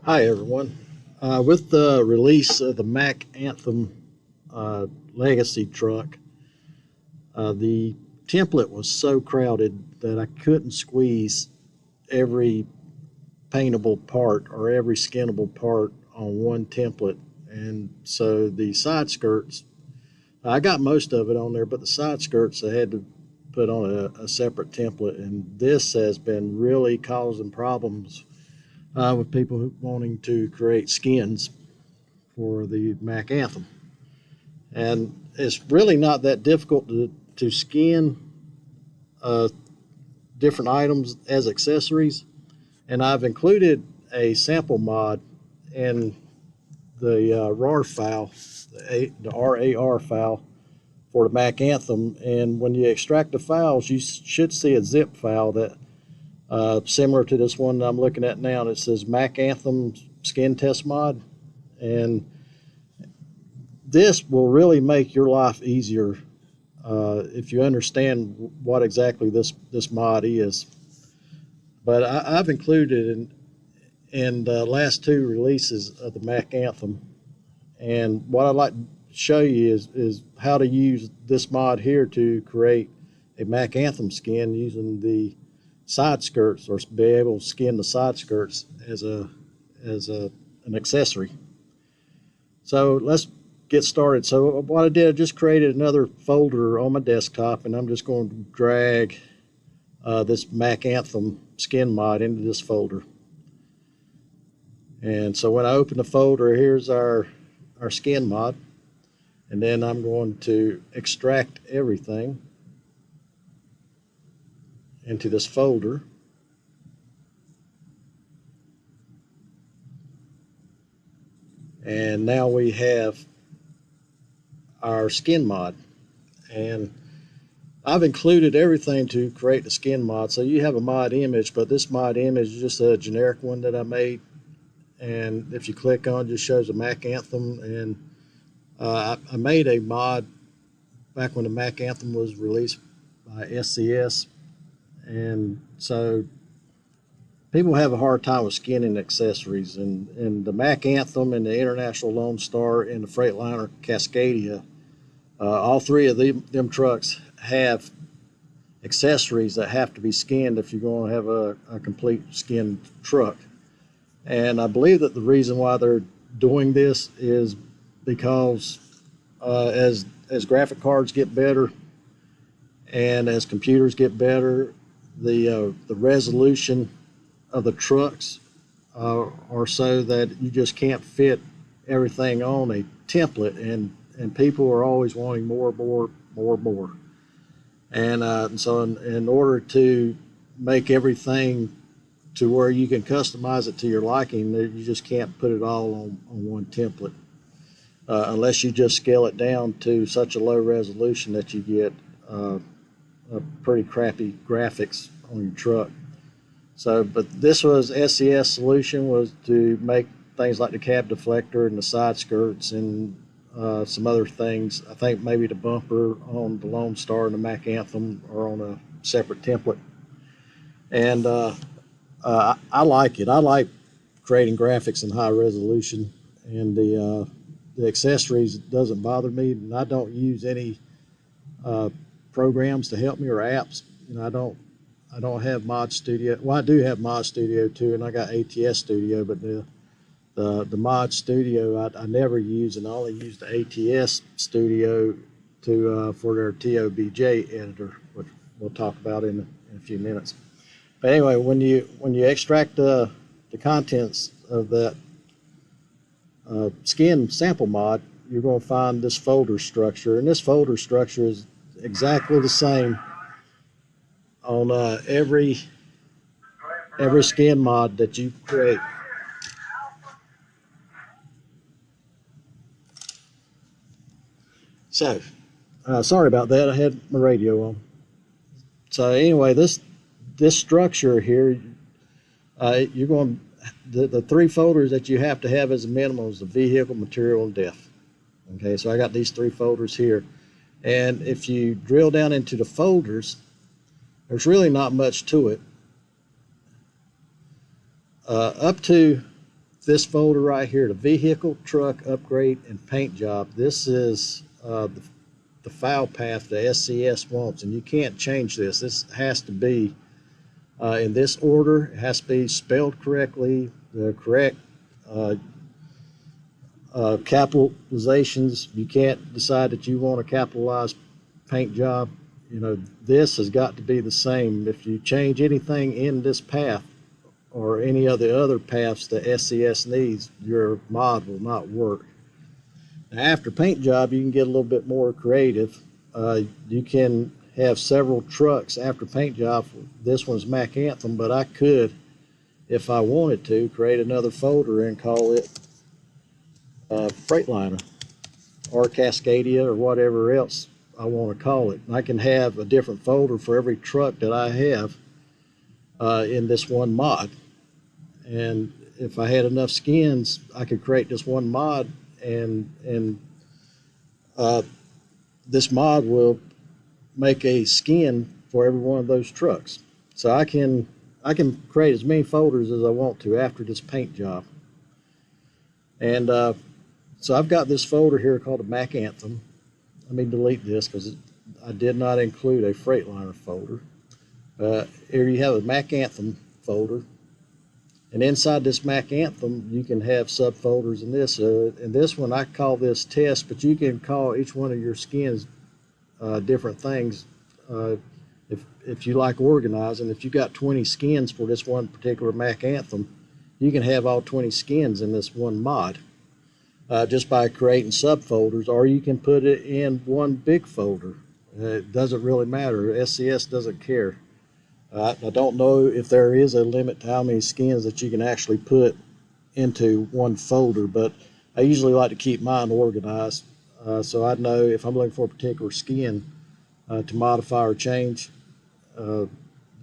Hi everyone. With the release of the Mack Anthem Legacy truck, the template was so crowded that I couldn't squeeze every paintable part or every skinnable part on one template. And so the side skirts, I got most of it on there, but the side skirts I had to put on a separate template. And this has been really causing problems with people wanting to create skins for the Mack Anthem. And it's really not that difficult to skin different items as accessories. And I've included a sample mod in the RAR file, the RAR file for the Mack Anthem. And when you extract the files, you should see a zip file that similar to this one I'm looking at now. And it says Mack Anthem Skin Test Mod. And this will really make your life easier if you understand what exactly this mod is. But I've included in the last two releases of the Mack Anthem. And what I'd like to show you is how to use this mod here to create a Mack Anthem skin using the side skirts, or be able to skin the side skirts as an accessory. So let's get started. So what I did, I just created another folder on my desktop, and I'm just going to drag this Mack Anthem skin mod into this folder. And so when I open the folder, here's our skin mod, and then I'm going to extract everything into this folder. And now we have our skin mod. And I've included everything to create the skin mod. So you have a mod image, but this mod image is just a generic one that I made. And if you click on it, just shows a Mack Anthem. And I made a mod back when the Mack Anthem was released by SCS. And so people have a hard time with skinning accessories, and the Mack Anthem and the International Lone Star and the Freightliner Cascadia, all three of them trucks have accessories that have to be skinned if you're going to have a complete skinned truck. And I believe that the reason why they're doing this is because as graphic cards get better and as computers get better, the resolution of the trucks are so that you just can't fit everything on a template, and people are always wanting more. And so in order to make everything to where you can customize it to your liking, you just can't put it all on one template unless you just scale it down to such a low resolution that you get a pretty crappy graphics on your truck. So, but this was SCS solution was to make things like the cab deflector and the side skirts and some other things. I think maybe the bumper on the Lone Star and the Mack Anthem are on a separate template. And I like it. I like creating graphics in high resolution, and the accessories doesn't bother me, and I don't use any programs to help me or apps. You know, I don't have Mod Studio. Well, I do have Mod Studio too, and I got ATS Studio, but the Mod Studio I never use, and I only use the ATS Studio to for their tobj editor, which we'll talk about in a few minutes. But anyway, when you extract the contents of that skin sample mod, you're going to find this folder structure, and this folder structure is exactly the same on every skin mod that you create. So, sorry about that. I had my radio on. So anyway, this structure here, you're going the three folders that you have to have as a minimum is the vehicle, material, and depth. Okay, so I got these three folders here. And if you drill down into the folders, there's really not much to it. Up to this folder right here, the vehicle, truck, upgrade, and paint job, this is the file path the SCS wants, and you can't change this. This has to be in this order. It has to be spelled correctly, the correct capitalizations. You can't decide that you want a capitalized paint job. You know, this has got to be the same. If you change anything in this path or any of the other paths that SCS needs, your mod will not work. Now, after paint job, you can get a little bit more creative. You can have several trucks after paint job. This one's Mack Anthem, but I could, if I wanted to, create another folder and call it Freightliner or Cascadia or whatever else I want to call it. And I can have a different folder for every truck that I have in this one mod. And if I had enough skins, I could create this one mod, and this mod will make a skin for every one of those trucks. So I can create as many folders as I want to after this paint job. And so I've got this folder here called the Mack Anthem. Let me delete this because I did not include a Freightliner folder. Here you have a Mack Anthem folder. And inside this Mack Anthem, you can have subfolders in this. In this one, I call this test, but you can call each one of your skins different things if you like organizing. If you got 20 skins for this one particular Mack Anthem, you can have all 20 skins in this one mod just by creating subfolders, or you can put it in one big folder. It doesn't really matter. SCS doesn't care. I don't know if there is a limit to how many skins that you can actually put into one folder, but I usually like to keep mine organized so I know if I'm looking for a particular skin to modify or change, you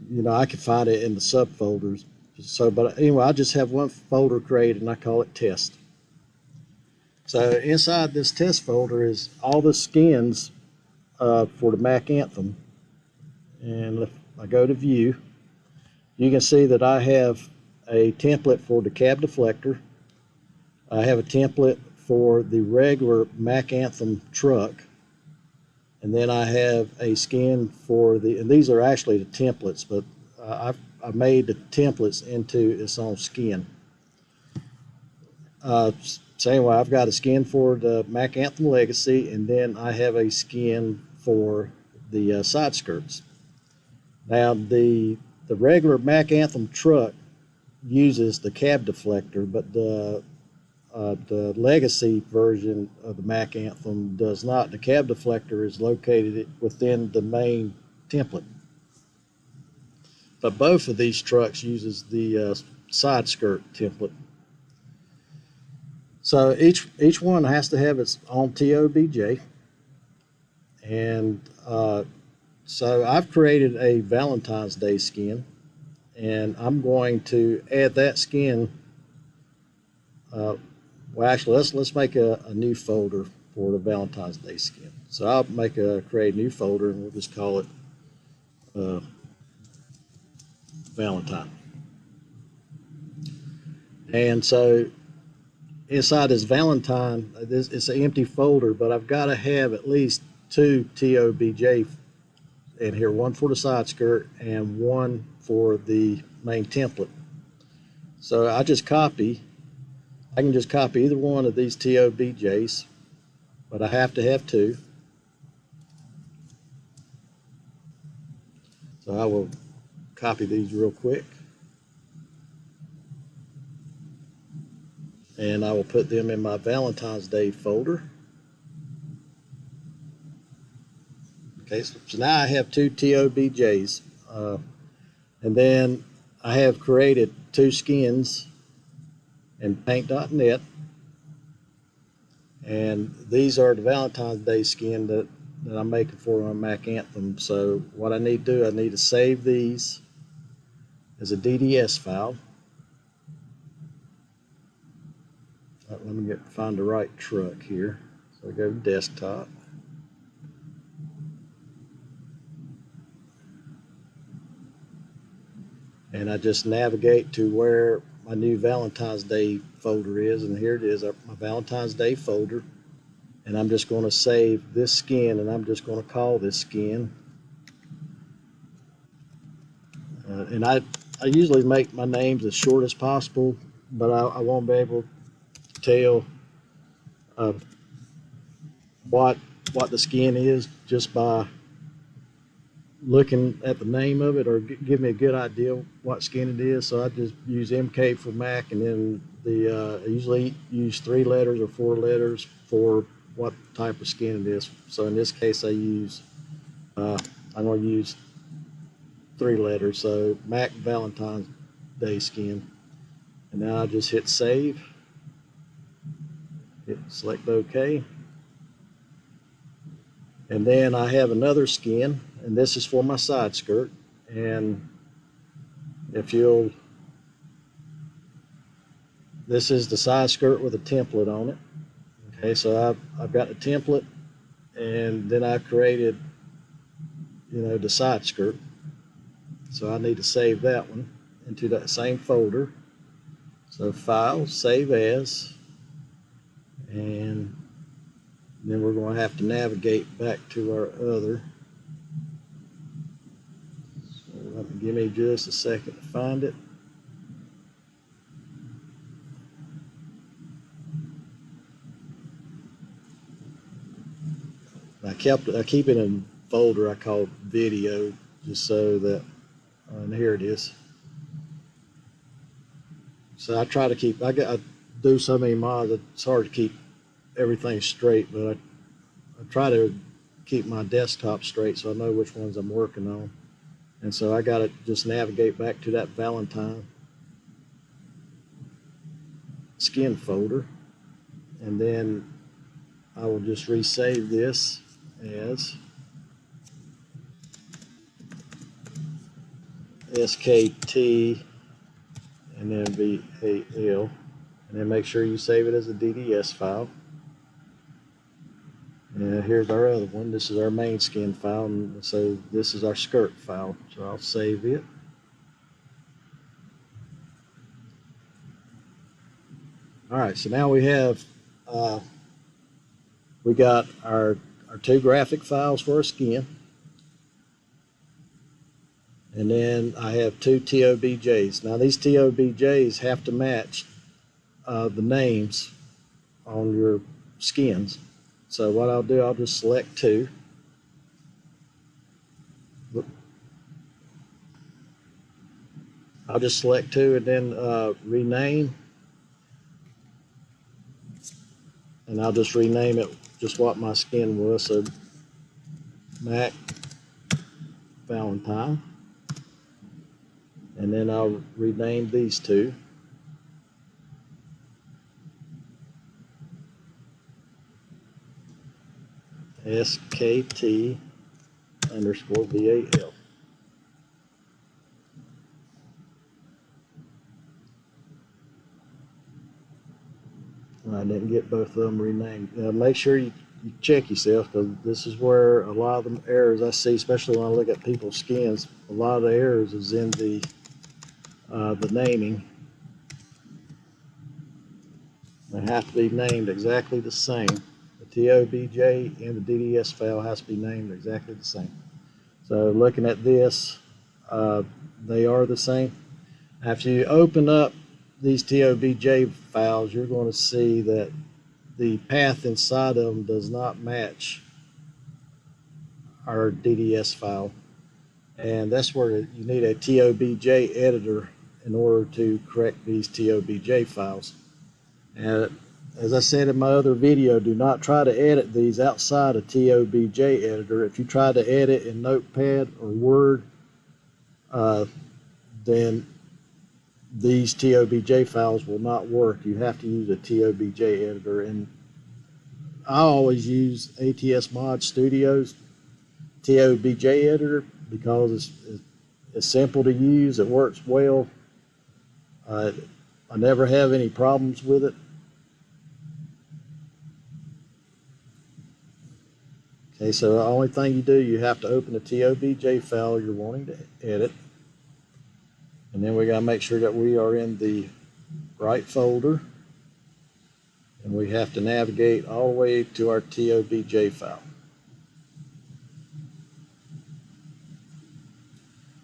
know, I can find it in the subfolders. So, but anyway, I just have one folder created and I call it test. So inside this test folder is all the skins for the Mack Anthem. And if I go to view, you can see that I have a template for the cab deflector. I have a template for the regular Mack Anthem truck. And then I have a skin for the, and these are actually the templates, but I made the templates into its own skin. So anyway, I've got a skin for the Mack Anthem Legacy, and then I have a skin for the side skirts. Now the regular Mack Anthem truck uses the cab deflector, but the Legacy version of the Mack Anthem does not. The cab deflector is located within the main template. But both of these trucks uses the side skirt template. So each one has to have its own tobj, and so I've created a Valentine's Day skin, and I'm going to add that skin. Well, actually, let's make a new folder for the Valentine's Day skin. So I'll create a new folder, and we'll just call it Valentine. And so inside this Valentine, it's an empty folder, but I've got to have at least 2 tobj in here, one for the side skirt and one for the main template. So I can just copy either one of these tobjs, but I have to have 2. So I will copy these real quick, and I will put them in my Valentine's Day folder. Okay, so now I have 2 tobjs, and then I have created 2 skins in paint.net, and these are the Valentine's Day skin that I'm making for my Mack Anthem. So what I need to do, I need to save these as a DDS file. Let me find the right truck here. So I go to desktop. And I just navigate to where my new Valentine's Day folder is, and here it is, my Valentine's Day folder. And I'm just going to save this skin, and I'm just going to call this skin. And I usually make my names as short as possible, but I won't be able to tell what the skin is just by looking at the name of it, or give me a good idea what skin it is. So I just use MK for Mac, and then I usually use 3 letters or 4 letters for what type of skin it is. So in this case, I'm going to use 3 letters. So Mac Valentine's Day skin. And now I just hit save. Select OK. And then I have another skin, and this is for my side skirt. And this is the side skirt with a template on it. Okay, so I've got the template, and then I created, the side skirt. So I need to save that one into that same folder. So File, Save As, and then we're going to have to navigate back to our other. So give me just a second to find it. I keep it in a folder I call video, just so that, and here it is. So I try to keep, I do so many mods, it's hard to keep everything straight, but I try to keep my desktop straight so I know which ones I'm working on. And so I got to just navigate back to that Valentine skin folder, and then I will just resave this as SKT and then VAL, and then make sure you save it as a DDS file. And here's our other one. This is our main skin file, and so this is our skirt file. So I'll save it. All right, so now we have we got our 2 graphic files for our skin, and then I have 2 TOBJs. Now these TOBJs have to match the names on your skins. So what I'll do, I'll just select 2. I'll just select 2 and then rename. And I'll just rename it just what my skin was. So Mac Valentine. And then I'll rename these 2. SKT underscore VAL. I didn't get both of them renamed. Make sure you check yourself, because this is where a lot of the errors I see, especially when I look at people's skins. A lot of the errors is in the naming. They have to be named exactly the same. The TOBJ and the DDS file has to be named exactly the same. So looking at this, they are the same. After you open up these TOBJ files, you're going to see that the path inside of them does not match our DDS file. And that's where you need a TOBJ editor in order to correct these TOBJ files. And as I said in my other video, do not try to edit these outside of TOBJ editor. If you try to edit in Notepad or Word, then these TOBJ files will not work. You have to use a TOBJ editor, and I always use ATS Mod Studio's TOBJ editor because it's simple to use. It works well. I never have any problems with it. Okay, so the only thing you do, you have to open the TOBJ file you're wanting to edit. And then we got to make sure that we are in the right folder, and we have to navigate all the way to our tobj file.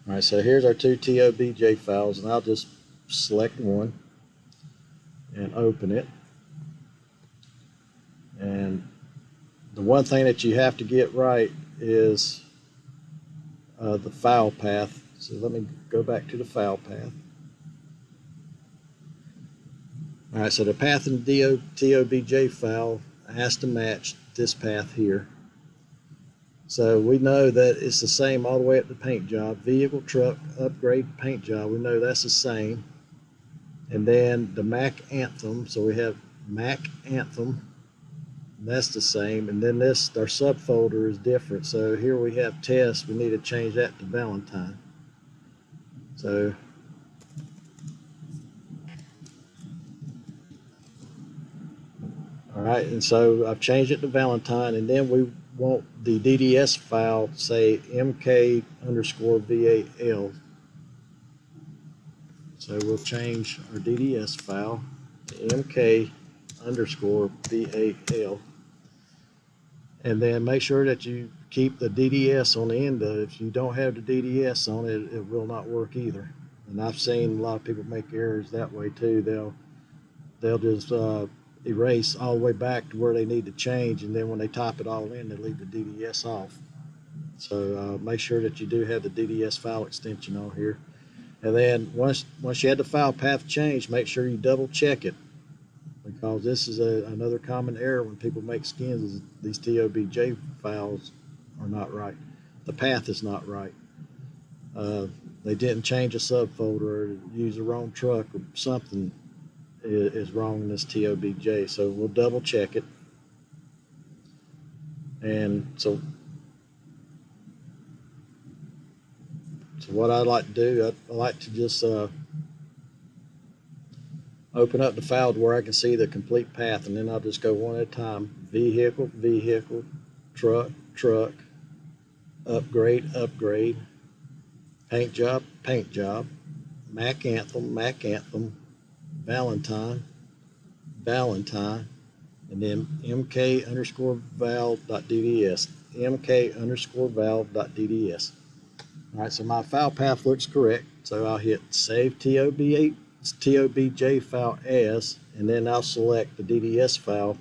All right, so here's our two tobj files, and I'll just select one and open it. And the one thing that you have to get right is the file path. So let me go back to the file path. All right, so the path in the tobj file has to match this path here. So we know that it's the same all the way up to paint job, vehicle, truck, upgrade, paint job. We know that's the same. And then the Mack Anthem, so we have Mack Anthem, that's the same. And then this, our subfolder is different. So here we have test, we need to change that to Valentine. So all right, and so I've changed it to Valentine, and then we want the DDS file say MK_VAL. So we'll change our DDS file to MK_VAL. And then make sure that you keep the DDS on the end of it. If you don't have the DDS on it, it will not work either. And I've seen a lot of people make errors that way too. They'll just erase all the way back to where they need to change, and then when they type it all in, they leave the DDS off. So make sure that you do have the DDS file extension on here. And then once you had the file path changed, make sure you double check it, because this is another common error when people make skins, is these tobj files are not right. The path is not right. They didn't change a subfolder or use the wrong truck, or something is wrong in this tobj. So we'll double check it. And so what I like to do, I like to just open up the file to where I can see the complete path, and then I'll just go one at a time. Vehicle, vehicle, truck, truck, upgrade, upgrade, paint job, paint job, Mack Anthem, Mack Anthem, Valentine, Valentine, and then mk_val.dds, mk_val.dds. All right, so my file path looks correct, so I'll hit Save tobj file as, and then I'll select the DDS file,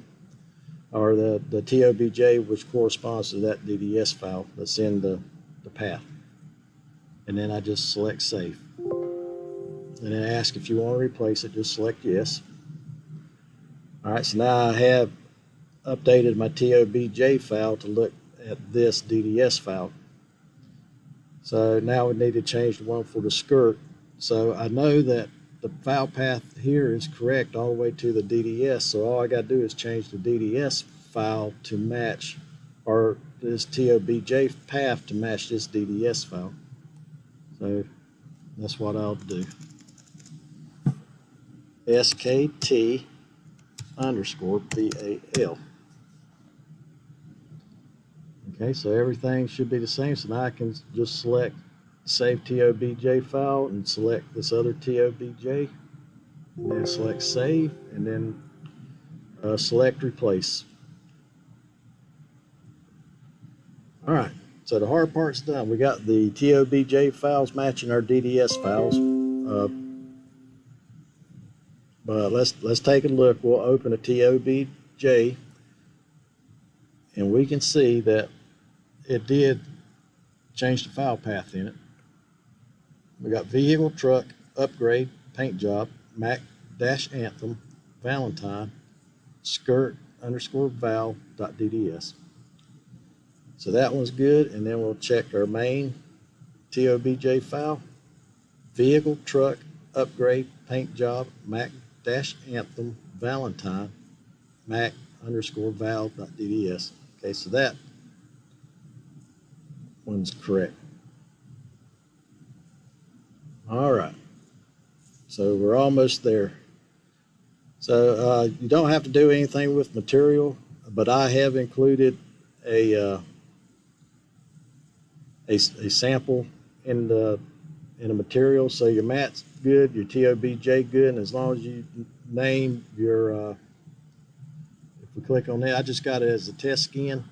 or the tobj which corresponds to that DDS file that's in the path. And then I just select Save. And then ask if you want to replace it, just select yes. All right, so now I have updated my tobj file to look at this DDS file. So now we need to change the one for the skirt. So I know that the file path here is correct all the way to the DDS, so all I got to do is change the DDS file to match, or this tobj path to match this DDS file. So that's what I'll do. SKT_VAL. Okay, so everything should be the same. So now I can just select Save tobj file and select this other tobj, and then select Save, and then select Replace. All right, so the hard part's done. We got the tobj files matching our DDS files. But let's take a look. We'll open a tobj, and we can see that it did change the file path in it. We got vehicle, truck, upgrade, paint job, Mack-Anthem, Valentine, skirt_val.dds. So that one's good, and then we'll check our main tobj file, vehicle, truck, upgrade, paint job, Mack-Anthem, Valentine, Mack_val.dds. Okay, so that one's correct. All right, so we're almost there. So you don't have to do anything with material, but I have included a sample in the in a material. So your mat's good, your TOBJ good, and as long as you name your, if we click on that, I just got it as a test skin.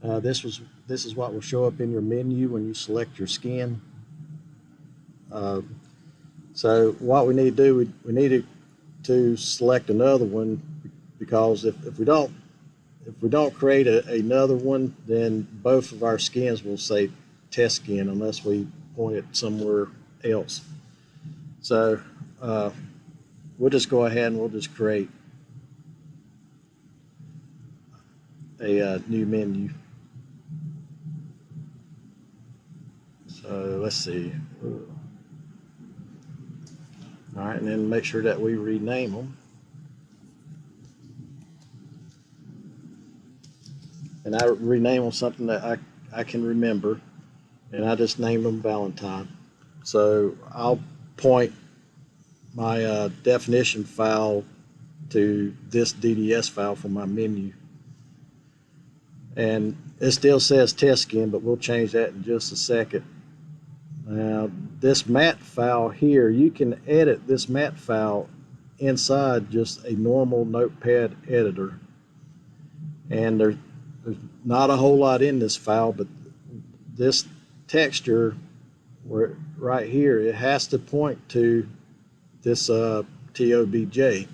This is what will show up in your menu when you select your skin. So what we need to do, we need to select another one, because if we don't create another one, then both of our skins will say test skin unless we point it somewhere else. So we'll just go ahead and we'll just create a new menu. So let's see. All right, and then make sure that we rename them. And I rename them something that I can remember, and I just named them Valentine. So I'll point my definition file to this DDS file for my menu. And it still says test skin, but we'll change that in just a second. Now, this mat file here, you can edit this mat file inside just a normal notepad editor. And there's not a whole lot in this file, but this texture right here, it has to point to this tobj.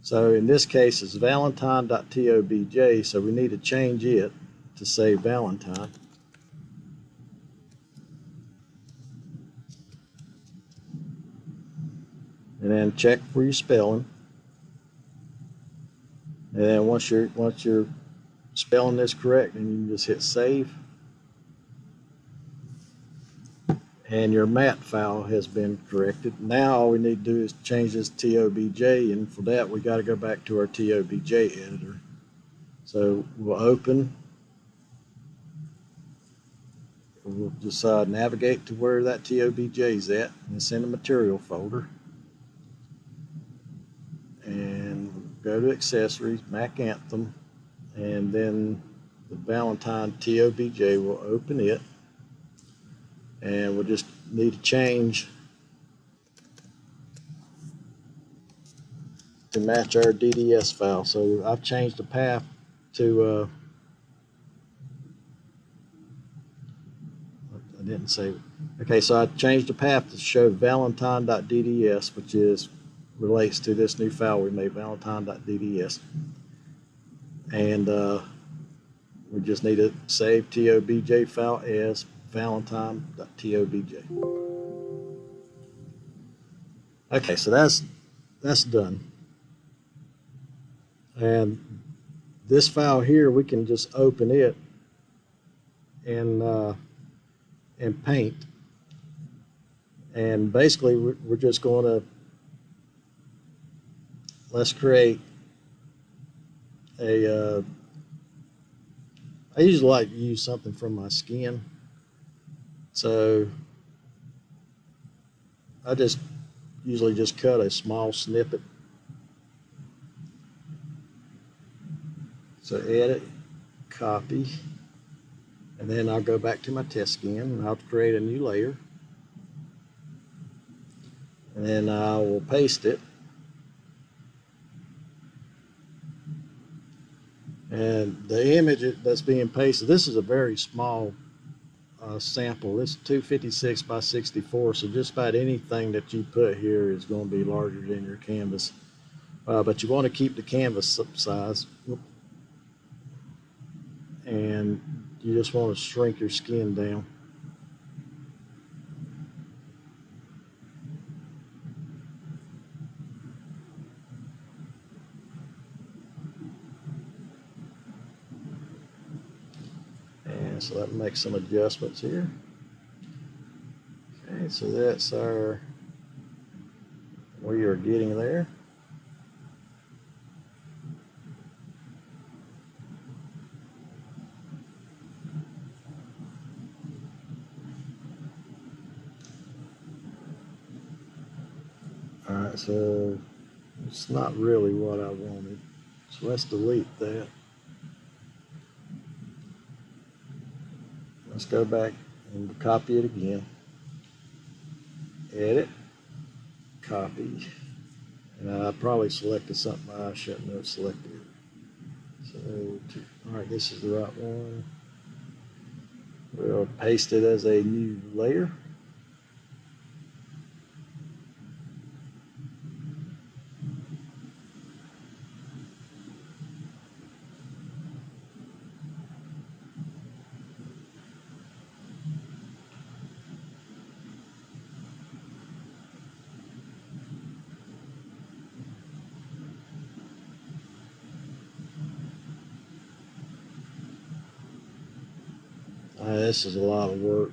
So in this case, it's valentine.tobj, so we need to change it to say Valentine. And then check for your spelling. And then once your spelling is correct, then you can just hit save. And your mat file has been corrected. Now all we need to do is change this tobj, and for that we got to go back to our tobj editor. So we'll open. We'll just navigate to where that tobj is at, and it's in the material folder. And go to accessories, Mack Anthem, and then the Valentine tobj, will open it. And we'll just need to change to match our DDS file. So I've changed the path to, I didn't say, okay, so I changed the path to show valentine.dds, which relates to this new file we made, valentine.dds. And we just need to save tobj file as valentine.tobj. Okay, so that's done. And this file here, we can just open it and paint. And basically, we're just going to, let's create a, I usually like to use something from my skin. So I usually just cut a small snippet. So edit, copy, and then I'll go back to my test skin and I'll create a new layer. And then I will paste it. And the image that's being pasted, this is a very small sample. It's 256 by 64, so just about anything that you put here is going to be larger than your canvas. But you want to keep the canvas size. And you just want to shrink your skin down. And so that makes some adjustments here. Okay, so that's our, we are getting there. All right, so it's not really what I wanted. So let's delete that. Let's go back and copy it again. edit, copy, and I probably selected something I shouldn't have selected. So, all right, this is the right one. We'll paste it as a new layer. This is a lot of work,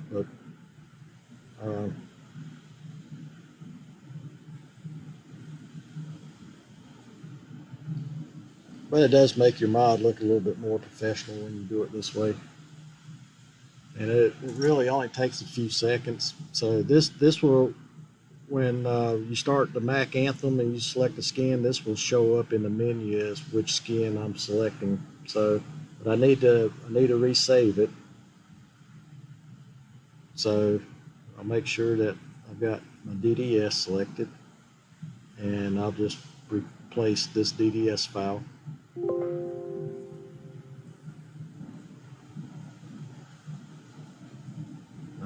but it does make your mod look a little bit more professional when you do it this way. And it really only takes a few seconds. So this will, when you start the Mack Anthem and you select the skin, this will show up in the menu as which skin I'm selecting. So, but I need to resave it. So I'll make sure that I've got my DDS selected, and I'll just replace this DDS file.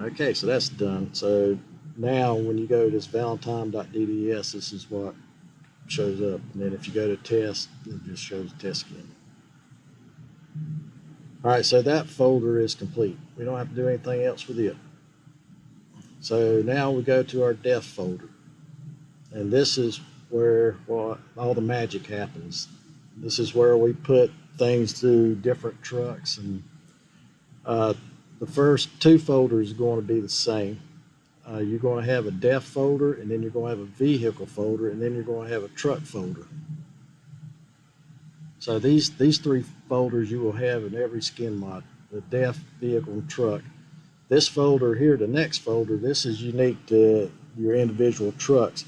Okay, so that's done. So now when you go to this valentine.dds, this is what shows up. And then if you go to test, it just shows test skin. All right, so that folder is complete. We don't have to do anything else with it. So now we go to our def folder. And this is where all the magic happens. This is where we put things to different trucks. And the first two folders are going to be the same. You're going to have a def folder, and then you're going to have a vehicle folder, and then you're going to have a truck folder. So these three folders you will have in every skin mod: the def, vehicle, and truck. This folder here, the next folder, this is unique to your individual trucks,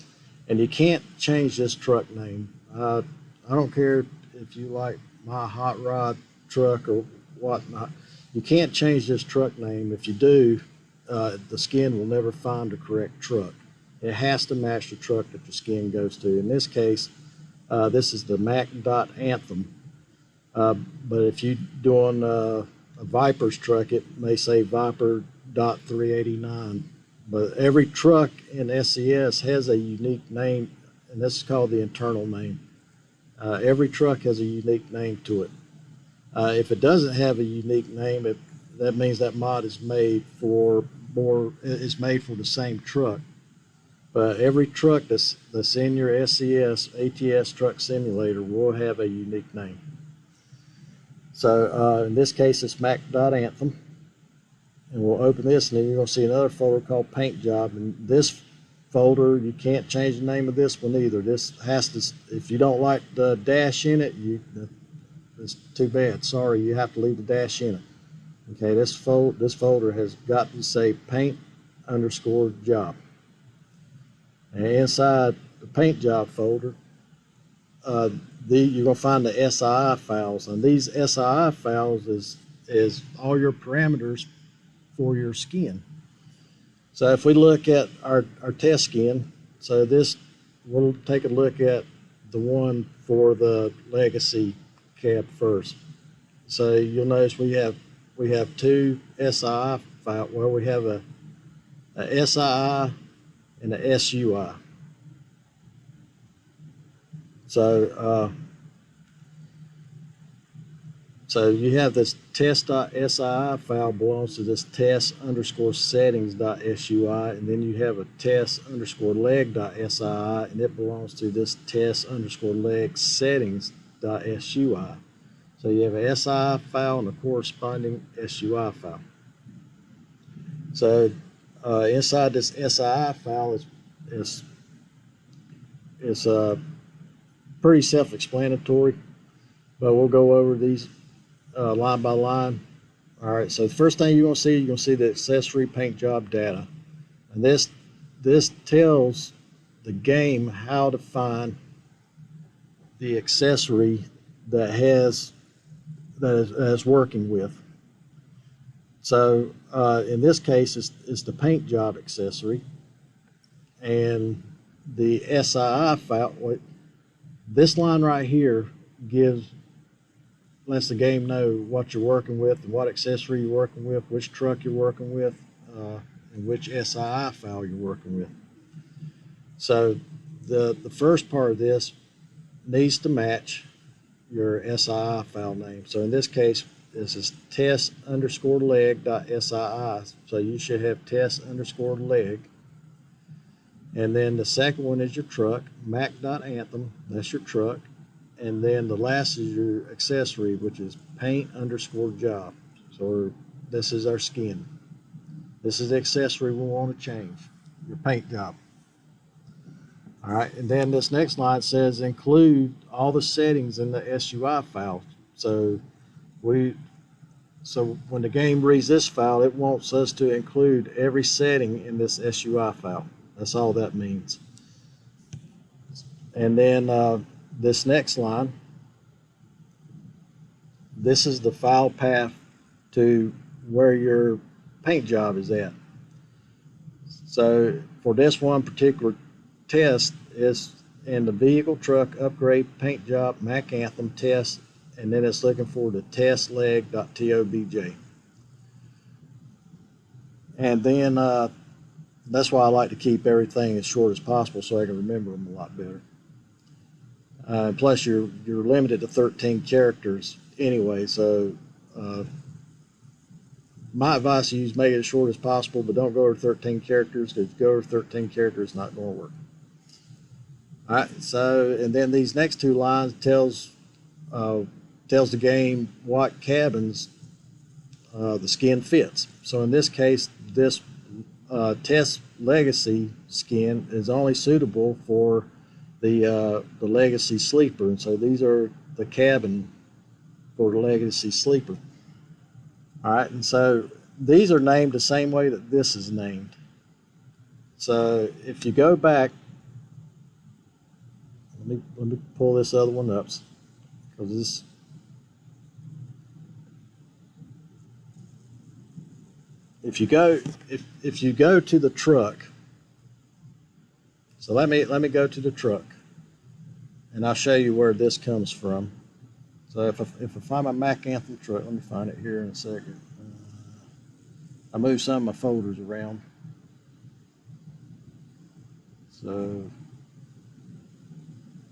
and you can't change this truck name. I don't care if you like my hot rod truck or whatnot. You can't change this truck name. If you do, the skin will never find the correct truck. It has to match the truck that the skin goes to. In this case, this is the Mack Anthem. But if you're doing a Viper's truck, it may say Viper.389. But every truck in SCS has a unique name, and this is called the internal name. Every truck has a unique name to it. If it doesn't have a unique name, that means that mod is made for the same truck. But every truck that's in your SCS ATS Truck Simulator will have a unique name. So in this case, it's Mack.Anthem. And we'll open this, and then you're going to see another folder called Paint Job. And this folder, you can't change the name of this one either. This has to, if you don't like the dash in it, it's too bad. Sorry, you have to leave the dash in it. Okay, this folder has got to say paint_job. And inside the paint job folder, you're going to find the SII files. And these SII files is all your parameters for your skin. So if we look at our test skin, so we'll take a look at the one for the legacy cab first. So you'll notice we have two SII files. Well, we have a SII and a SUI. So you have this test.SII file belongs to this test_settings.sui, and then you have a test_leg.sii, and it belongs to this test_leg settings.sui. So you have a SI file and a corresponding SUI file. So inside this SI file is pretty self-explanatory, but we'll go over these line by line. All right, so the first thing you're going to see the accessory paint job data. And this tells the game how to find the accessory that is working with. So in this case, it's the paint job accessory. And the SII file, this line right here lets the game know what you're working with, what accessory you're working with, which truck you're working with, and which SII file you're working with. So the first part of this needs to match your SII file name. So in this case, this is test_leg.sii. So you should have test_leg. And then the second one is your truck, mack.anthem, that's your truck. And then the last is your accessory, which is paint_job. So this is our skin. This is the accessory we want to change, your paint job. All right, and then this next line says include all the settings in the SUI file. So when the game reads this file, it wants us to include every setting in this SUI file. That's all that means. And then this next line, this is the file path to where your paint job is at. So for this one particular test, is in the vehicle truck upgrade paint job Mack Anthem test, and then it's looking for the test leg.tobj. And then that's why I like to keep everything as short as possible so I can remember them a lot better. Plus you're limited to 13 characters anyway, so my advice is make it as short as possible, but don't go over 13 characters, because if you go over 13 characters, it's not going to work. All right, so, and then these next two lines tells the game what cabins the skin fits. So in this case, this test legacy skin is only suitable for the legacy sleeper, and so these are the cabin for the legacy sleeper. All right, and so these are named the same way that this is named. So if you go back, let me pull this other one up, because this. If you go to the truck, so let me go to the truck, and I'll show you where this comes from. So if I find my Mack Anthem truck, let me find it here in a second. I moved some of my folders around. So,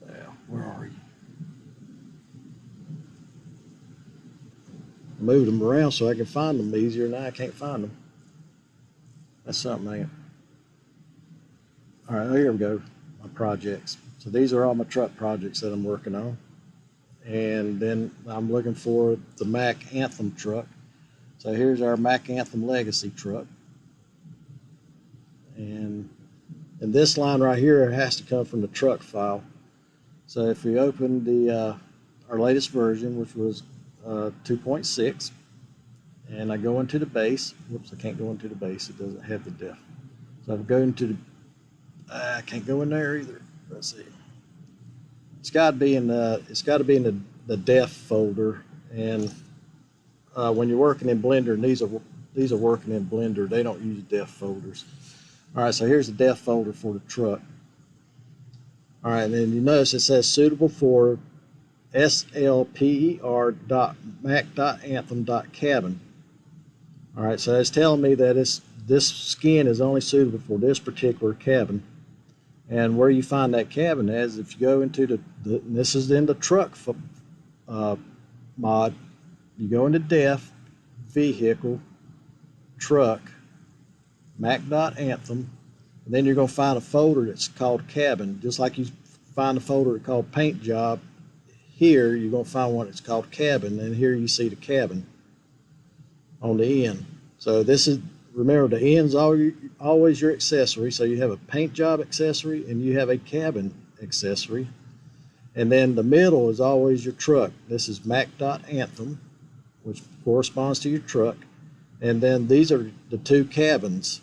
yeah, where are you? I moved them around so I can find them easier. Now I can't find them. That's something, ain't it? All right, here we go, my projects. So these are all my truck projects that I'm working on. And then I'm looking for the Mack Anthem truck. So here's our Mack Anthem Legacy truck. And this line right here has to come from the truck file. So if we open the our latest version, which was 2.6, and I go into the base. Whoops, I can't go into the base. It doesn't have the def. So I go into the, I can't go in there either. Let's see. It's got to be in the def folder, and when you're working in Blender, and these are working in Blender, they don't use def folders. All right, so here's the def folder for the truck. All right, and then you notice it says suitable for slper.mack.anthem.cabin. All right, so it's telling me that this skin is only suitable for this particular cabin. And where you find that cabin is if you go into this is in the truck mod, you go into def, vehicle, truck, mack.anthem, and then you're going to find a folder that's called cabin. Just like you find a folder called paint job, here you're going to find one that's called cabin, and here you see the cabin on the end. So this is, remember, the end's always your accessory. So you have a paint job accessory and you have a cabin accessory. And then the middle is always your truck. This is mack.anthem, which corresponds to your truck. And then these are the two cabins.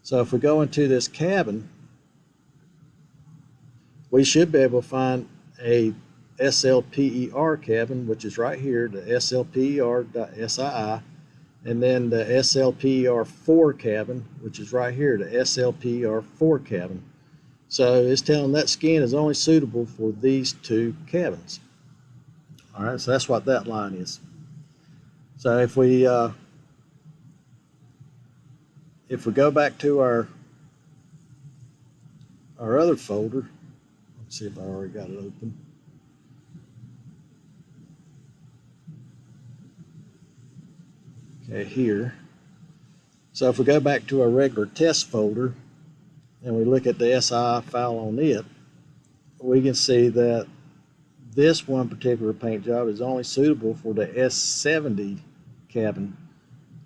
So if we go into this cabin, we should be able to find a SLPER cabin, which is right here, the SLPER.SII. And then the SLPER4 cabin, which is right here, the SLPER4 cabin. So it's telling that skin is only suitable for these two cabins. All right, so that's what that line is. So if we go back to our other folder, let's see if I already got it open. Okay, here. So if we go back to our regular test folder and we look at the SI file on it, we can see that this one particular paint job is only suitable for the S70 cabin.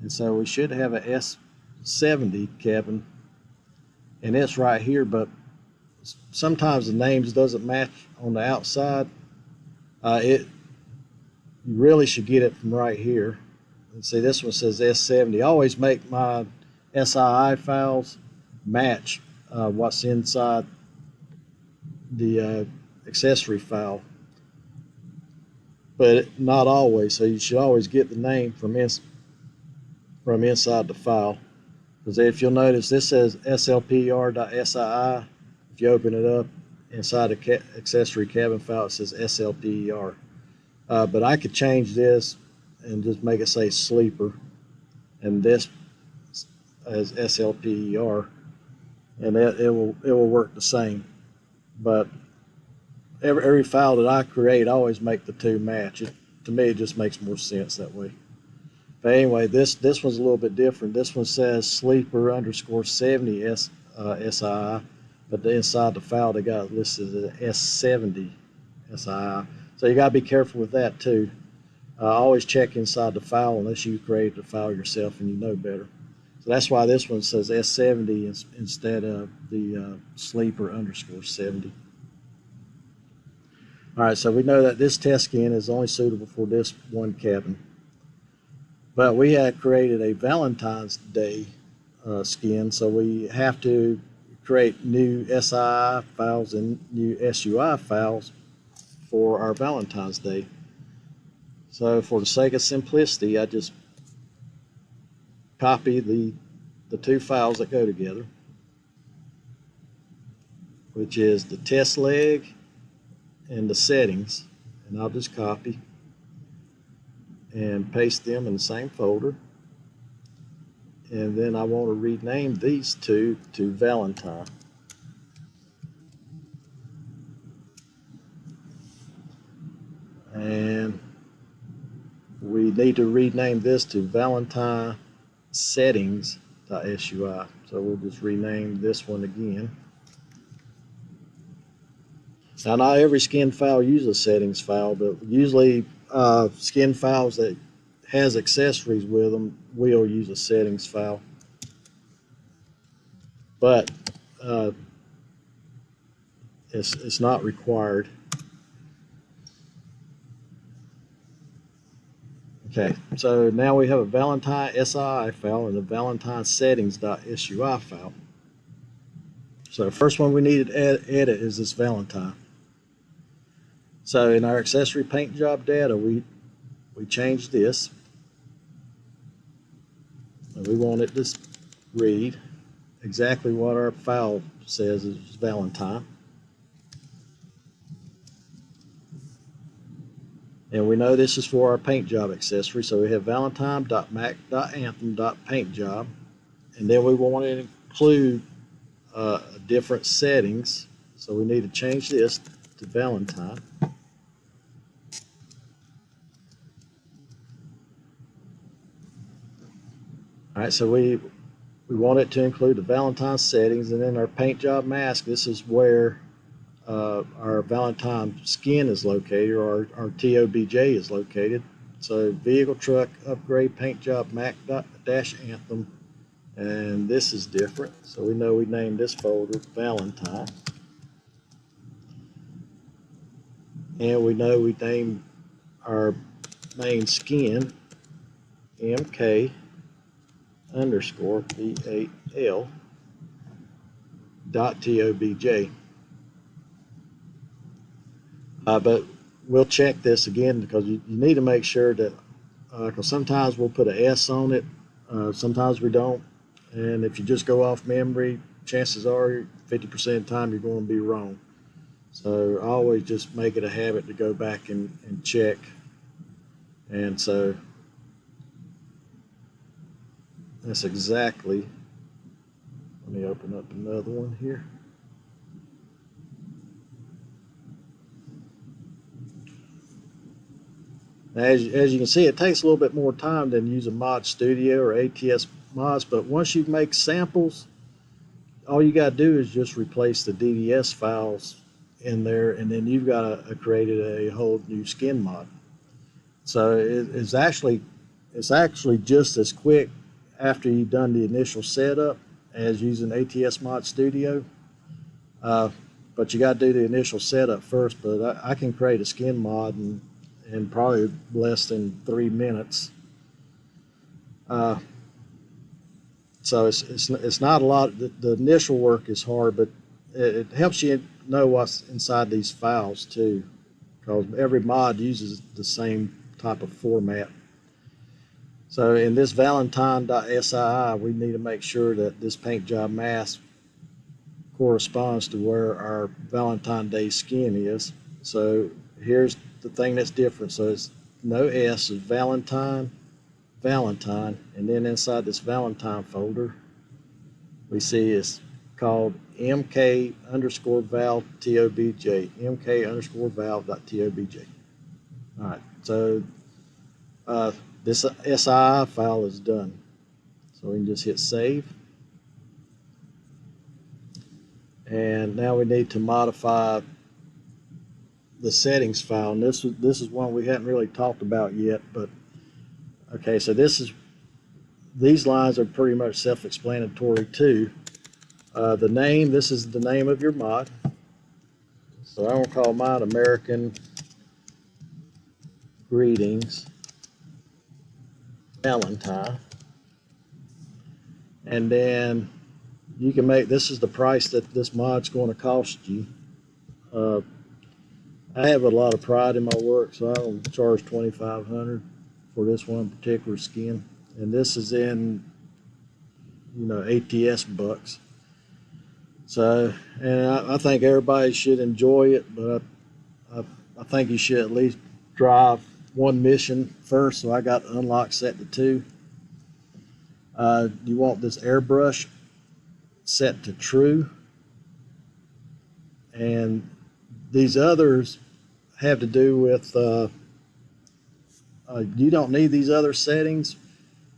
And so we should have a S70 cabin, and it's right here, but sometimes the names doesn't match on the outside. You really should get it from right here. And see, this one says S70. I always make my SII files match what's inside the accessory file, but not always. So you should always get the name from inside the file. Because if you'll notice, this says slper.sii. If you open it up inside the accessory cabin file, it says slper. But I could change this and just make it say sleeper, and this as slper, and it will work the same. But every file that I create, I always make the two match. To me, it just makes more sense that way. But anyway, this one's a little bit different. This one says sleeper _70 SII, but inside the file they got it listed as S70 SII. So you got to be careful with that too. Always check inside the file unless you created the file yourself and you know better. So that's why this one says S70 instead of the sleeper _70. All right, so we know that this test skin is only suitable for this one cabin. But we had created a Valentine's Day skin, so we have to create new SI files and new SUI files for our Valentine's Day. So for the sake of simplicity, I just copy the two files that go together, which is the test leg and the settings, and I'll just copy and paste them in the same folder. And then I want to rename these two to Valentine. And we need to rename this to Valentine settings.sui. So we'll just rename this one again. Now, not every skin file uses a settings file, but usually skin files that has accessories with them will use a settings file. But it's not required. Okay, so now we have a Valentine SI file and a Valentine settings.sui file. So the first one we need to edit is this Valentine. So in our accessory paint job data, we changed this. And we want it to read exactly what our file says is Valentine. And we know this is for our paint job accessory, so we have valentine.mack.anthem.paintjob, and then we want to include different settings, so we need to change this to Valentine. All right, so we want it to include the Valentine settings, and then our paint job mask, this is where our Valentine skin is located, or our tobj is located. So vehicle truck upgrade paint job Mack-Anthem, and this is different. So we know we named this folder Valentine, and we know we named our main skin MK _VAL .tobj. But we'll check this again because you need to make sure that, because sometimes we'll put an S on it, sometimes we don't, and if you just go off memory, chances are 50% of the time you're going to be wrong. So I always just make it a habit to go back and check. And so that's exactly, let me open up another one here. Now, as you can see, it takes a little bit more time than using Mod Studio or ATS mods, but once you make samples, all you got to do is just replace the DDS files in there, and then you've got created a whole new skin mod. So it's actually just as quick after you've done the initial setup as using ATS Mod Studio. But you got to do the initial setup first. But I can create a skin mod in probably less than 3 minutes. So it's not a lot. The initial work is hard, but it helps you know what's inside these files too, because every mod uses the same type of format. So in this Valentine.sii, we need to make sure that this paint job mask corresponds to where our Valentine Day skin is. So here's the thing that's different. So it's no S, is Valentine, and then inside this Valentine folder, we see it's called MK_Val tobj, MK_Val.tobj. All right, so this SII file is done. So we can just hit save. And now we need to modify the settings file. And this is one we hadn't really talked about yet, but okay, so these lines are pretty much self-explanatory too. The name, this is the name of your mod. So I'm gonna call mine American Greetings Valentine. And then you can make, this is the price that this mod's going to cost you. I have a lot of pride in my work, so I don't charge $2,500 for this one particular skin. And this is in, ATS bucks. So, and I think everybody should enjoy it, but I think you should at least drive one mission first. So I got the unlock set to 2. You want this airbrush set to true, and these others have to do with you don't need these other settings,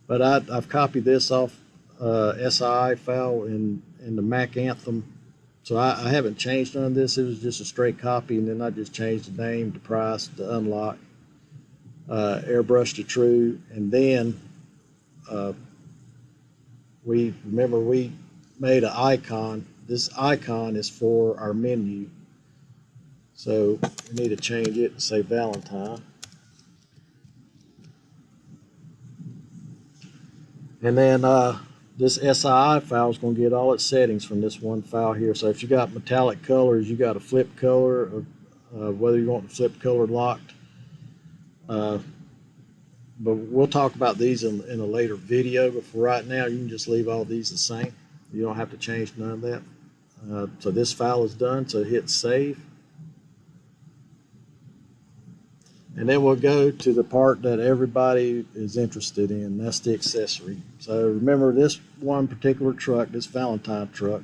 but I've copied this off SI file in the Mack Anthem, so I haven't changed none of this. It was just a straight copy, and then I just changed the name, the price, the unlock, airbrush to true, and then we made an icon. This icon is for our menu, so we need to change it and say Valentine. And then this SII file is going to get all its settings from this one file here. So if you got metallic colors, you got a flip color, or whether you want the flip color locked. But we'll talk about these in a later video. But for right now, you can just leave all these the same. You don't have to change none of that. So this file is done, so hit save. And then we'll go to the part that everybody is interested in. That's the accessory. So remember, this one particular truck, this Valentine truck,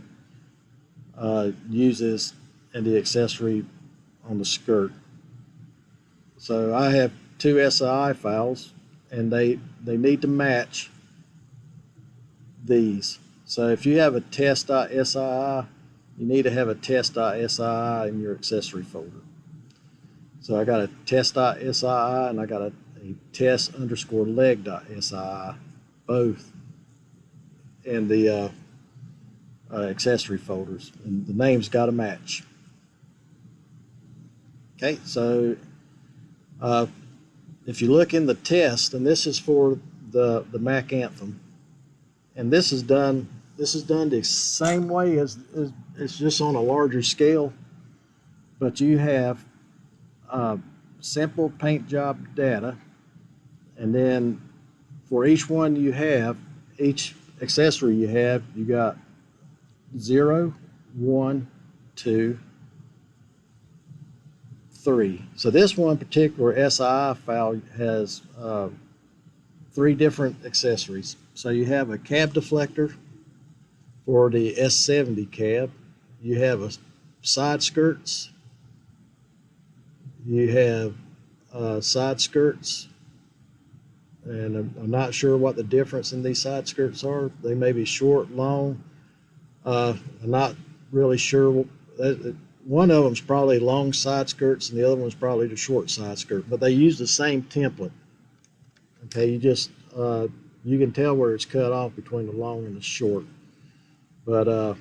uses the accessory on the skirt. So I have 2 SI files, and they need to match these. So if you have a test.sii, you need to have a test.sii in your accessory folder. So I got a test.sii and I got a test_leg.sii, both in the accessory folders, and the names got to match. Okay, so if you look in the test, and this is for the Mack Anthem, and this is done the same way as it's just on a larger scale, but you have simple paint job data, and then for each one you have, each accessory you have, you got 0, 1, 2, 3. So this one particular SII file has 3 different accessories. So you have a cab deflector for the S70 cab. You have a side skirts. You have side skirts, and I'm not sure what the difference in these side skirts are. They may be short, long. I'm not really sure. One of them's probably long side skirts, and the other one's probably the short side skirt. But they use the same template. Okay, you can tell where it's cut off between the long and the short. But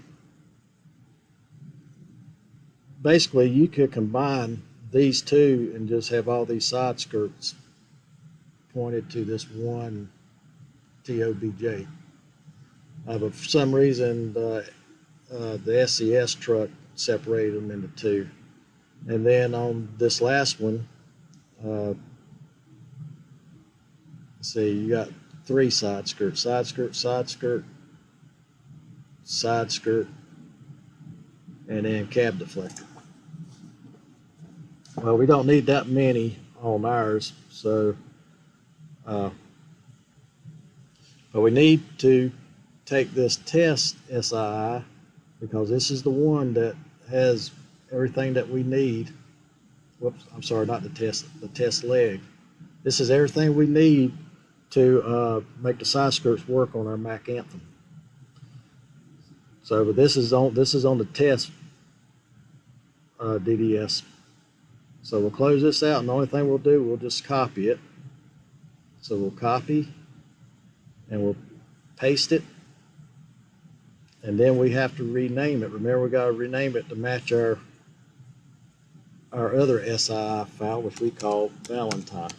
basically, you could combine these two and just have all these side skirts pointed to this one tobj. But for some reason, the SCS truck separated them into 2. And then on this last one, let's see, you got 3 side skirts: side skirt, side skirt, side skirt, and then cab deflector. Well, we don't need that many on ours, so but we need to take this test SII, because this is the one that has everything that we need. Whoops, I'm sorry, not the test leg. This is everything we need to make the side skirts work on our Mack Anthem. So, but this is on the test DDS. So we'll close this out, and the only thing we'll do, we'll just copy it. So we'll copy, and we'll paste it, and then we have to rename it. Remember, we got to rename it to match our other SII file, which we call Valentine.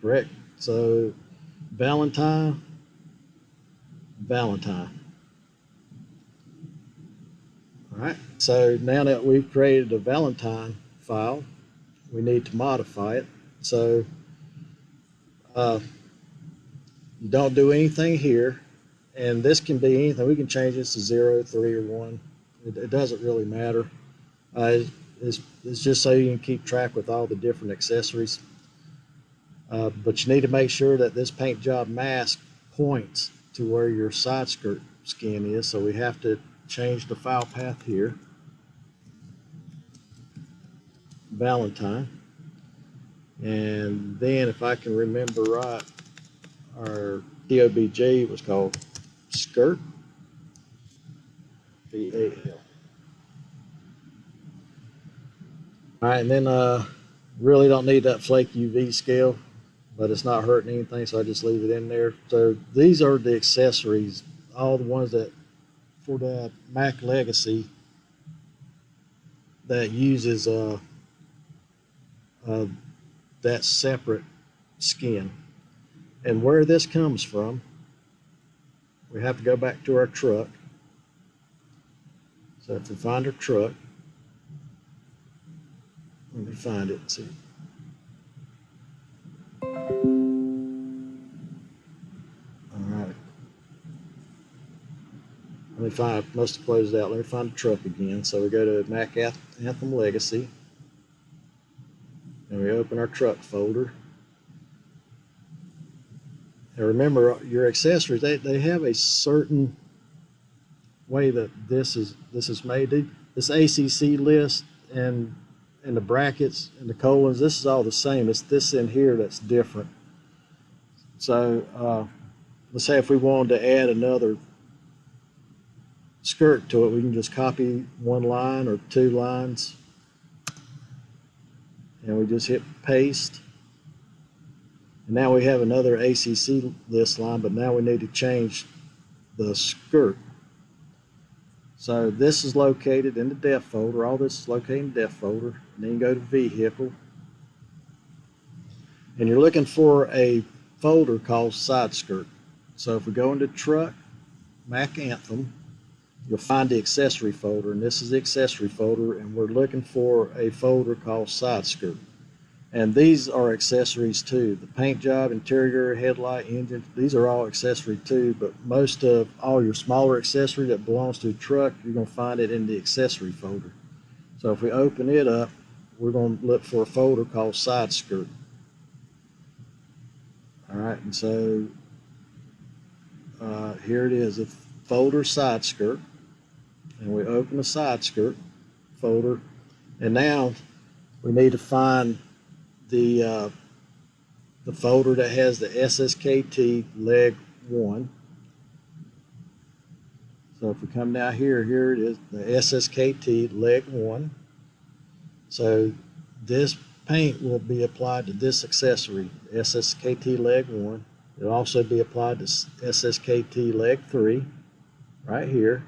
Correct. So Valentine. All right. So now that we've created a Valentine file, we need to modify it. So you don't do anything here, and this can be anything. We can change this to 0, 3, or 1. It doesn't really matter. It's just so you can keep track with all the different accessories. But you need to make sure that this paint job mask points to where your side skirt skin is. So we have to change the file path here. Valentine. And then, if I can remember right, our tobj was called skirt. VAL. All right, and then really don't need that flake UV scale, but it's not hurting anything, so I just leave it in there. So these are the accessories, all the ones that for the Mack Legacy that uses that separate skin. And where this comes from, we have to go back to our truck. So if we find our truck, let me find it and see. Alright. Let me find, I must have closed out. Let me find the truck again. So we go to Mack Anthem Legacy, and we open our truck folder. And remember, your accessories, they have a certain way that this is made. This ACC list and the brackets and the colons, this is all the same. It's this in here that's different. So let's say if we wanted to add another skirt to it, we can just copy 1 line or 2 lines, and we just hit paste. And now we have another ACC list line, but now we need to change the skirt. So this is located in the def folder. All this is located in the def folder. And then you go to vehicle. And you're looking for a folder called side skirt. So if we go into truck, Mack Anthem, you'll find the accessory folder. And this is the accessory folder. And we're looking for a folder called side skirt. And these are accessories too. The paint job, interior, headlight, engine, these are all accessory too, but most of all your smaller accessory that belongs to a truck, you're gonna find it in the accessory folder. So if we open it up, we're gonna look for a folder called side skirt. All right, and so here it is, a folder side skirt, and we open the side skirt folder, and now we need to find the folder that has the SSKT leg 1. So if we come down here, here it is, the SSKT leg 1. So this paint will be applied to this accessory, SSKT leg 1. It'll also be applied to SSKT leg 3, right here,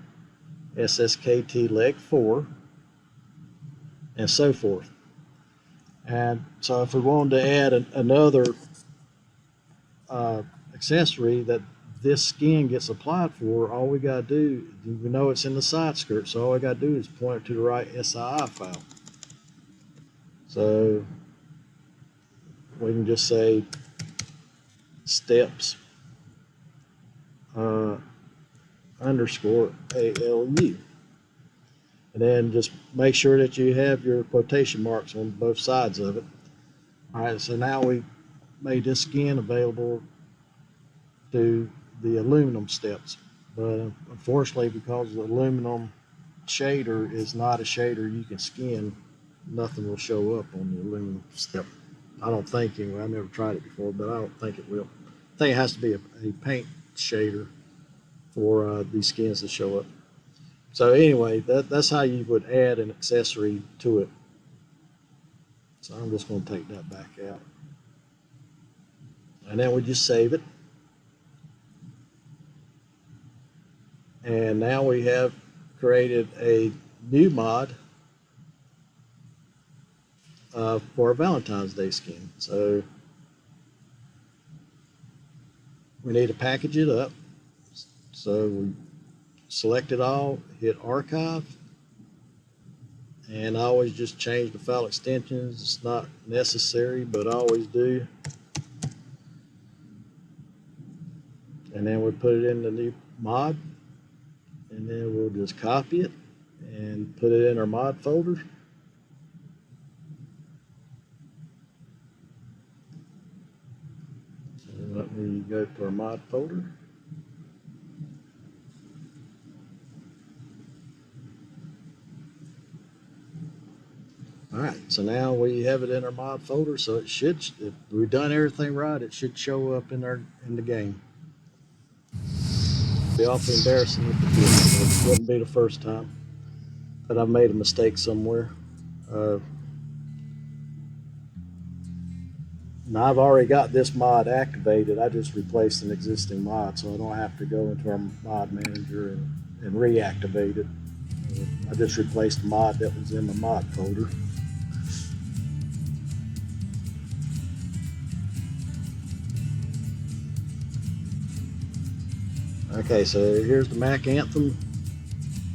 SSKT leg 4, and so forth. And so if we wanted to add another accessory that this skin gets applied for, all we got to do, we know it's in the side skirt, so all we got to do is point it to the right SII file. So we can just say steps underscore ALU. And then just make sure that you have your quotation marks on both sides of it. All right, so now we made this skin available to the aluminum steps. But unfortunately, because the aluminum shader is not a shader you can skin, nothing will show up on the aluminum step. I don't think anyway. I've never tried it before, but I don't think it will. I think it has to be a paint shader for these skins to show up. So anyway, that's how you would add an accessory to it. So I'm just going to take that back out. And then we just save it. And now we have created a new mod for a Valentine's Day skin. So we need to package it up. So we select it all, hit archive, and I always just change the file extensions. It's not necessary, but I always do. And then we put it in the new mod, and then we'll just copy it and put it in our mod folder. So let me go to our mod folder. All right, so now we have it in our mod folder, so it should, if we've done everything right, it should show up in the game. It'd be awfully embarrassing if it didn't. It wouldn't be the first time that I've made a mistake somewhere. Now I've already got this mod activated. I just replaced an existing mod, so I don't have to go into our mod manager and reactivate it. I just replaced the mod that was in the mod folder. Okay, so here's the Mack Anthem.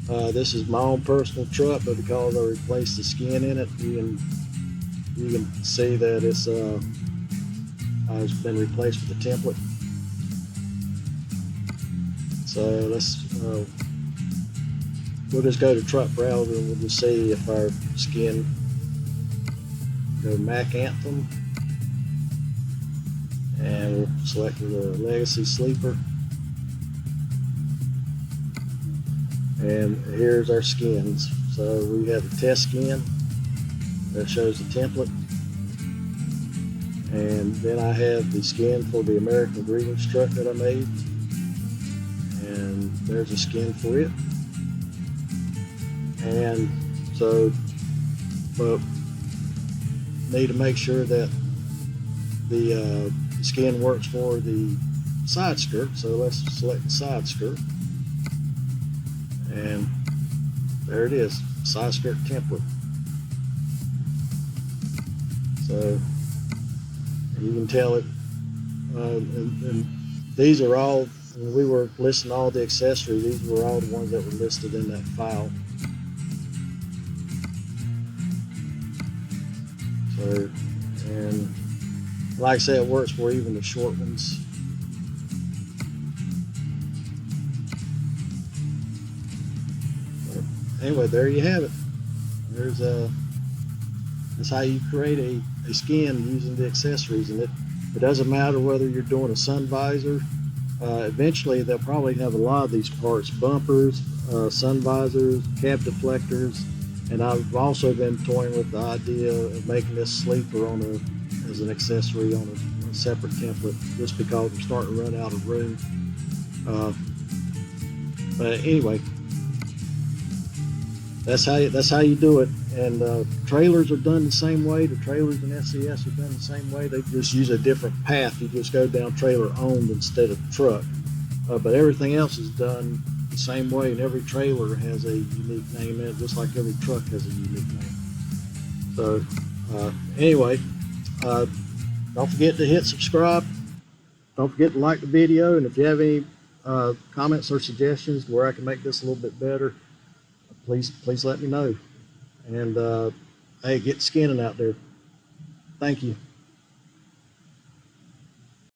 This is my own personal truck, but because I replaced the skin in it, you can see that it's been replaced with a template. So we'll just go to truck browser and we'll just see if our skin, go Mack Anthem, and we'll select the Legacy Sleeper. And here's our skins. So we have a test skin that shows the template. And then I have the skin for the American Greetings truck that I made. And there's a skin for it. And so, but need to make sure that the skin works for the side skirt. So let's select the side skirt. And there it is, side skirt template. So you can tell it, and these are all, when we were listing all the accessories, these were all the ones that were listed in that file. So And like I said, it works for even the short ones. But anyway, there you have it. There's that's how you create a skin using the accessories. And it doesn't matter whether you're doing a sun visor. Eventually they'll probably have a lot of these parts: bumpers, sun visors, cab deflectors. And I've also been toying with the idea of making this sleeper as an accessory on a separate template, just because I'm starting to run out of room. But anyway, that's how you do it. And trailers are done the same way. The trailers in SCS are done the same way. They just use a different path. You just go down trailer owned instead of truck. But everything else is done the same way, and every trailer has a unique name in it, just like every truck has a unique name. So anyway, don't forget to hit subscribe. Don't forget to like the video, and if you have any comments or suggestions where I can make this a little bit better, please let me know. And hey, get skinning out there. Thank you.